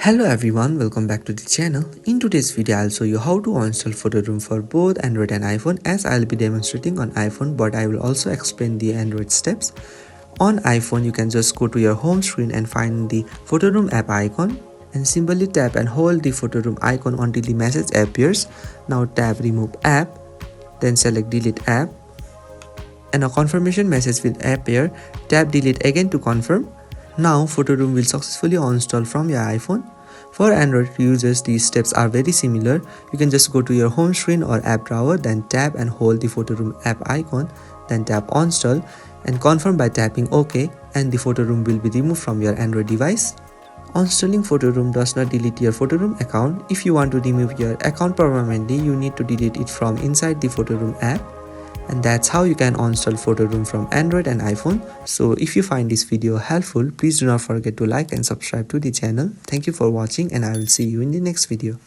Hello everyone, welcome back to the channel. In today's video, I'll show you how to install PhotoRoom for both Android and iPhone, as I'll be demonstrating on iPhone, but I will also explain the Android steps. On iPhone, you can just go to your home screen and find the PhotoRoom app icon and simply tap and hold the PhotoRoom icon until the message appears. Now tap remove app, then select delete app and a confirmation message will appear. Tap delete again to confirm. Now PhotoRoom will successfully uninstall from your iPhone. For Android users, these steps are very similar. You can just go to your home screen or app drawer, then tap and hold the PhotoRoom app icon, then tap install and confirm by tapping OK, and the PhotoRoom will be removed from your Android device. Installing PhotoRoom does not delete your PhotoRoom account. If you want to remove your account permanently, you need to delete it from inside the PhotoRoom app. And that's how you can uninstall PhotoRoom from Android and iPhone. So if you find this video helpful, please do not forget to like and subscribe to the channel. Thank you for watching and I will see you in the next video.